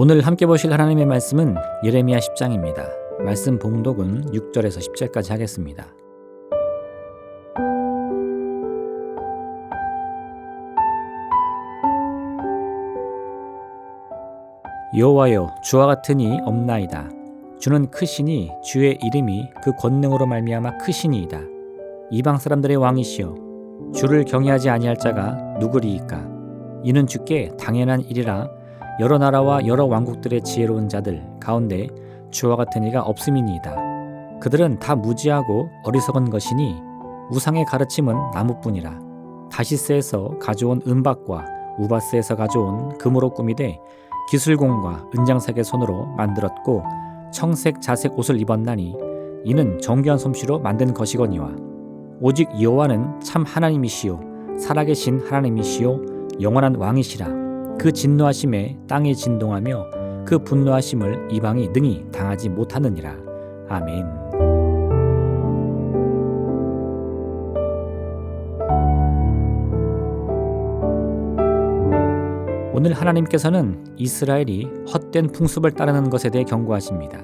오늘 함께 보실 하나님의 말씀은 예레미야 10장입니다. 말씀 봉독은 6절에서 10절까지 하겠습니다. 여호와여, 주와 같은 이 없나이다. 주는 크시니 주의 이름이 그 권능으로 말미암아 크시니이다. 이방 사람들의 왕이시여, 주를 경외하지 아니할 자가 누구리이까? 이는 주께 당연한 일이라. 여러 나라와 여러 왕국들의 지혜로운 자들 가운데 주와 같은 이가 없음이니이다. 그들은 다 무지하고 어리석은 것이니 우상의 가르침은 나무뿐이라. 다시스에서 가져온 은박과 우바스에서 가져온 금으로 꾸미되 기술공과 은장색의 손으로 만들었고 청색 자색 옷을 입었나니 이는 정교한 솜씨로 만든 것이거니와 오직 여호와는 참 하나님이시요 살아계신 하나님이시요 영원한 왕이시라. 그 진노하심에 땅이 진동하며 그 분노하심을 이방이 능히 당하지 못하느니라. 아멘. 오늘 하나님께서는 이스라엘이 헛된 풍습을 따르는 것에 대해 경고하십니다.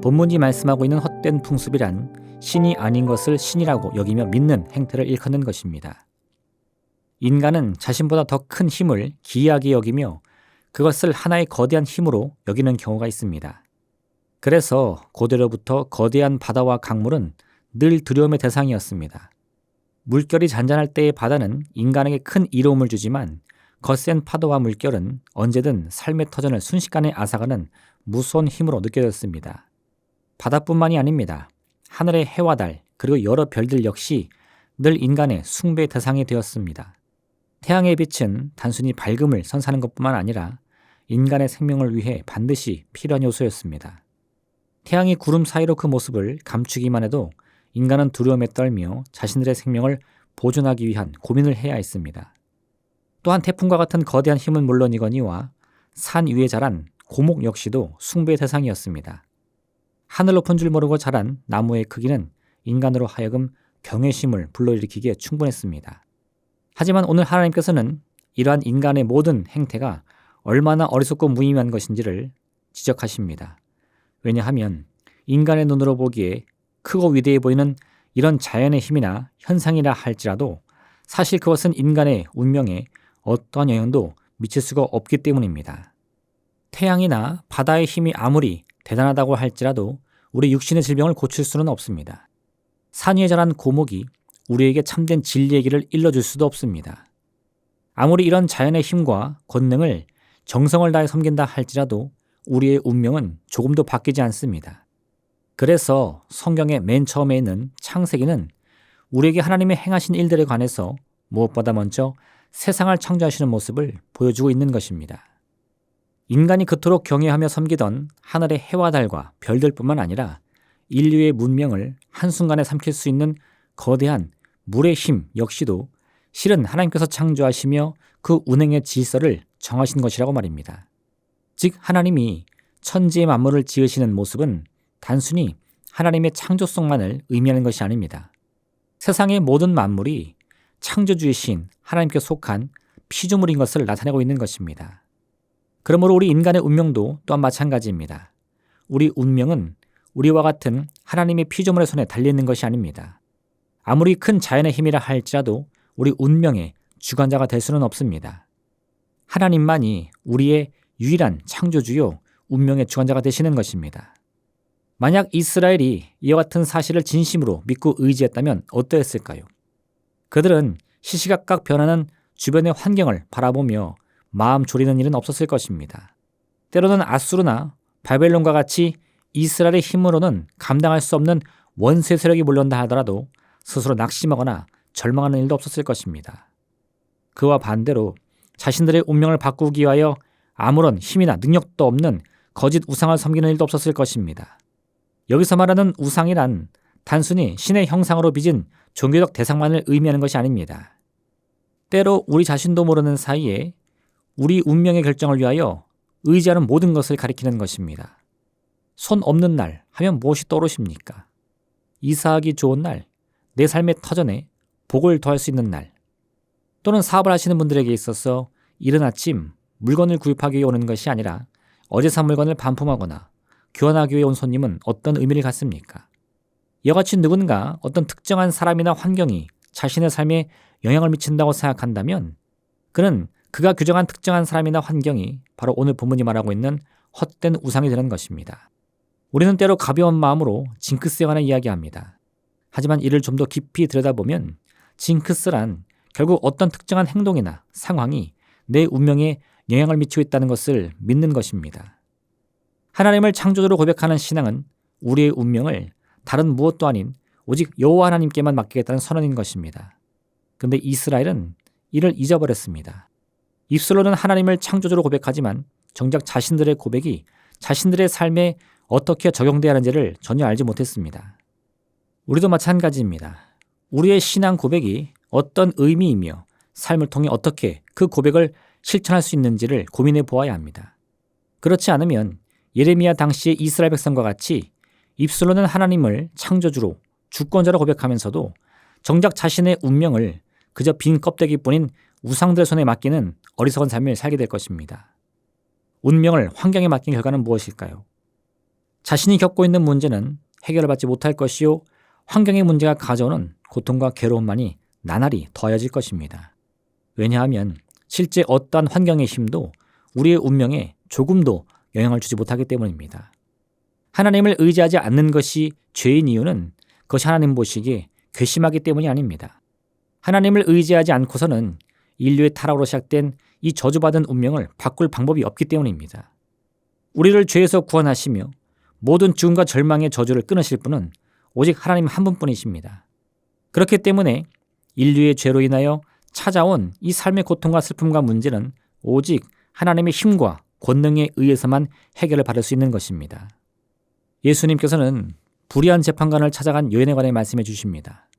본문이 말씀하고 있는 헛된 풍습이란 신이 아닌 것을 신이라고 여기며 믿는 행태를 일컫는 것입니다. 인간은 자신보다 더 큰 힘을 기이하게 여기며 그것을 하나의 거대한 힘으로 여기는 경우가 있습니다. 그래서 고대로부터 거대한 바다와 강물은 늘 두려움의 대상이었습니다. 물결이 잔잔할 때의 바다는 인간에게 큰 이로움을 주지만 거센 파도와 물결은 언제든 삶의 터전을 순식간에 앗아가는 무서운 힘으로 느껴졌습니다. 바다뿐만이 아닙니다. 하늘의 해와 달 그리고 여러 별들 역시 늘 인간의 숭배의 대상이 되었습니다. 태양의 빛은 단순히 밝음을 선사하는 것뿐만 아니라 인간의 생명을 위해 반드시 필요한 요소였습니다. 태양이 구름 사이로 그 모습을 감추기만 해도 인간은 두려움에 떨며 자신들의 생명을 보존하기 위한 고민을 해야 했습니다. 또한 태풍과 같은 거대한 힘은 물론이거니와 산 위에 자란 고목 역시도 숭배의 대상이었습니다. 하늘 높은 줄 모르고 자란 나무의 크기는 인간으로 하여금 경외심을 불러일으키기에 충분했습니다. 하지만 오늘 하나님께서는 이러한 인간의 모든 행태가 얼마나 어리석고 무의미한 것인지를 지적하십니다. 왜냐하면 인간의 눈으로 보기에 크고 위대해 보이는 이런 자연의 힘이나 현상이라 할지라도 사실 그것은 인간의 운명에 어떠한 영향도 미칠 수가 없기 때문입니다. 태양이나 바다의 힘이 아무리 대단하다고 할지라도 우리 육신의 질병을 고칠 수는 없습니다. 산 위에 자란 고목이 우리에게 참된 진리의 길을 일러줄 수도 없습니다. 아무리 이런 자연의 힘과 권능을 정성을 다해 섬긴다 할지라도 우리의 운명은 조금도 바뀌지 않습니다. 그래서 성경의 맨 처음에 있는 창세기는 우리에게 하나님의 행하신 일들에 관해서 무엇보다 먼저 세상을 창조하시는 모습을 보여주고 있는 것입니다. 인간이 그토록 경외하며 섬기던 하늘의 해와 달과 별들뿐만 아니라 인류의 문명을 한순간에 삼킬 수 있는 거대한 물의 힘 역시도 실은 하나님께서 창조하시며 그 운행의 질서를 정하신 것이라고 말입니다. 즉 하나님이 천지의 만물을 지으시는 모습은 단순히 하나님의 창조성만을 의미하는 것이 아닙니다. 세상의 모든 만물이 창조주이신 하나님께 속한 피조물인 것을 나타내고 있는 것입니다. 그러므로 우리 인간의 운명도 또한 마찬가지입니다. 우리 운명은 우리와 같은 하나님의 피조물의 손에 달려있는 것이 아닙니다. 아무리 큰 자연의 힘이라 할지라도 우리 운명의 주관자가 될 수는 없습니다. 하나님만이 우리의 유일한 창조주요 운명의 주관자가 되시는 것입니다. 만약 이스라엘이 이와 같은 사실을 진심으로 믿고 의지했다면 어떠했을까요? 그들은 시시각각 변하는 주변의 환경을 바라보며 마음 졸이는 일은 없었을 것입니다. 때로는 아수르나 바벨론과 같이 이스라엘의 힘으로는 감당할 수 없는 원수의 세력이 몰려온다 하더라도 스스로 낙심하거나 절망하는 일도 없었을 것입니다. 그와 반대로 자신들의 운명을 바꾸기 위하여 아무런 힘이나 능력도 없는 거짓 우상을 섬기는 일도 없었을 것입니다. 여기서 말하는 우상이란 단순히 신의 형상으로 빚은 종교적 대상만을 의미하는 것이 아닙니다. 때로 우리 자신도 모르는 사이에 우리 운명의 결정을 위하여 의지하는 모든 것을 가리키는 것입니다. 손 없는 날 하면 무엇이 떠오르십니까? 이사하기 좋은 날, 내 삶의 터전에 복을 더할 수 있는 날, 또는 사업을 하시는 분들에게 있어서 이른 아침 물건을 구입하기 위해 오는 것이 아니라 어제 산 물건을 반품하거나 교환하기 위해 온 손님은 어떤 의미를 갖습니까? 이와 같이 누군가 어떤 특정한 사람이나 환경이 자신의 삶에 영향을 미친다고 생각한다면 그는 그가 규정한 특정한 사람이나 환경이 바로 오늘 본문이 말하고 있는 헛된 우상이 되는 것입니다. 우리는 때로 가벼운 마음으로 징크스에 관해 이야기합니다. 하지만 이를 좀 더 깊이 들여다보면 징크스란 결국 어떤 특정한 행동이나 상황이 내 운명에 영향을 미치고 있다는 것을 믿는 것입니다. 하나님을 창조주로 고백하는 신앙은 우리의 운명을 다른 무엇도 아닌 오직 여호와 하나님께만 맡기겠다는 선언인 것입니다. 그런데 이스라엘은 이를 잊어버렸습니다. 입술로는 하나님을 창조주로 고백하지만 정작 자신들의 고백이 자신들의 삶에 어떻게 적용돼야 하는지를 전혀 알지 못했습니다. 우리도 마찬가지입니다. 우리의 신앙 고백이 어떤 의미이며 삶을 통해 어떻게 그 고백을 실천할 수 있는지를 고민해 보아야 합니다. 그렇지 않으면 예레미야 당시의 이스라엘 백성과 같이 입술로는 하나님을 창조주로 주권자로 고백하면서도 정작 자신의 운명을 그저 빈 껍데기뿐인 우상들의 손에 맡기는 어리석은 삶을 살게 될 것입니다. 운명을 환경에 맡긴 결과는 무엇일까요? 자신이 겪고 있는 문제는 해결을 받지 못할 것이요 환경의 문제가 가져오는 고통과 괴로움만이 나날이 더해질 것입니다. 왜냐하면 실제 어떠한 환경의 힘도 우리의 운명에 조금도 영향을 주지 못하기 때문입니다. 하나님을 의지하지 않는 것이 죄인 이유는 그것이 하나님 보시기에 괘씸하기 때문이 아닙니다. 하나님을 의지하지 않고서는 인류의 타락으로 시작된 이 저주받은 운명을 바꿀 방법이 없기 때문입니다. 우리를 죄에서 구원하시며 모든 죽음과 절망의 저주를 끊으실 분은 오직 하나님 한 분뿐이십니다. 그렇기 때문에 인류의 죄로 인하여 찾아온 이 삶의 고통과 슬픔과 문제는 오직 하나님의 힘과 권능에 의해서만 해결을 받을 수 있는 것입니다. 예수님께서는 불의한 재판관을 찾아간 여인에 관해 말씀해 주십니다.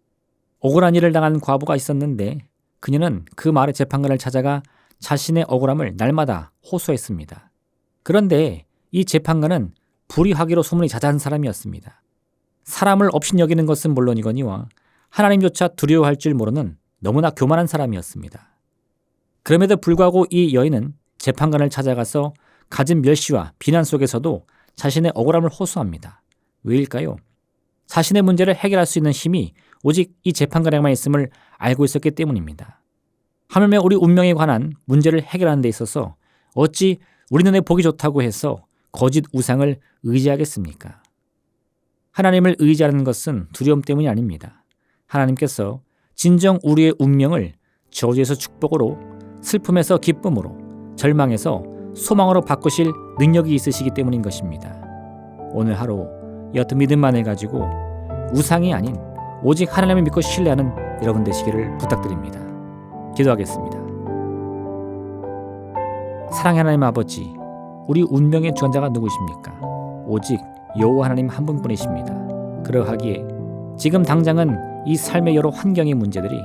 억울한 일을 당한 과부가 있었는데 그녀는 그 마을의 재판관을 찾아가 자신의 억울함을 날마다 호소했습니다. 그런데 이 재판관은 불의하기로 소문이 자자한 사람이었습니다. 사람을 업신여기는 것은 물론이거니와 하나님조차 두려워할 줄 모르는 너무나 교만한 사람이었습니다. 그럼에도 불구하고 이 여인은 재판관을 찾아가서 갖은 멸시와 비난 속에서도 자신의 억울함을 호소합니다. 왜일까요? 자신의 문제를 해결할 수 있는 힘이 오직 이 재판관에게만 있음을 알고 있었기 때문입니다. 하물며 우리 운명에 관한 문제를 해결하는 데 있어서 어찌 우리 눈에 보기 좋다고 해서 거짓 우상을 의지하겠습니까? 하나님을 의지하는 것은 두려움 때문이 아닙니다. 하나님께서 진정 우리의 운명을 저주에서 축복으로, 슬픔에서 기쁨으로, 절망에서 소망으로 바꾸실 능력이 있으시기 때문인 것입니다. 오늘 하루 여튼 믿음만을 가지고 우상이 아닌 오직 하나님을 믿고 신뢰하는 여러분 되시기를 부탁드립니다. 기도하겠습니다. 사랑의 하나님 아버지, 우리 운명의 주관자가 누구십니까? 오직 여호와 하나님 한 분뿐이십니다. 그러하기에 지금 당장은 이 삶의 여러 환경의 문제들이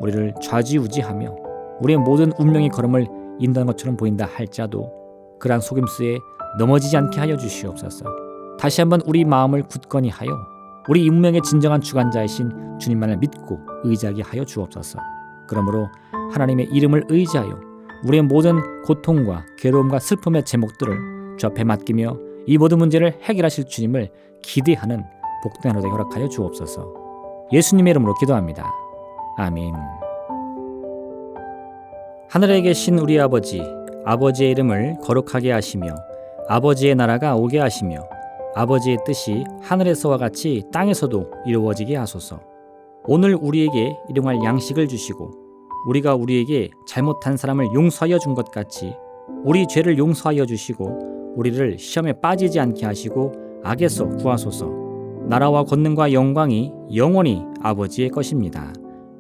우리를 좌지우지하며 우리의 모든 운명의 걸음을 인도하는 것처럼 보인다 할지라도 그러한 속임수에 넘어지지 않게 하여 주시옵소서. 다시 한번 우리 마음을 굳건히 하여 우리 운명의 진정한 주관자이신 주님만을 믿고 의지하게 하여 주옵소서. 그러므로 하나님의 이름을 의지하여 우리의 모든 고통과 괴로움과 슬픔의 제목들을 주 앞에 맡기며 이 모든 문제를 해결하실 주님을 기대하는 복된 하루 되게 허락하여 주옵소서. 예수님의 이름으로 기도합니다. 아멘. 하늘에 계신 우리 아버지, 아버지의 이름을 거룩하게 하시며 아버지의 나라가 오게 하시며 아버지의 뜻이 하늘에서와 같이 땅에서도 이루어지게 하소서. 오늘 우리에게 일용할 양식을 주시고 우리가 우리에게 잘못한 사람을 용서하여 준 것 같이 우리 죄를 용서하여 주시고 우리를 시험에 빠지지 않게 하시고 악에서 구하소서. 나라와 권능과 영광이 영원히 아버지의 것입니다.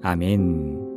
아멘.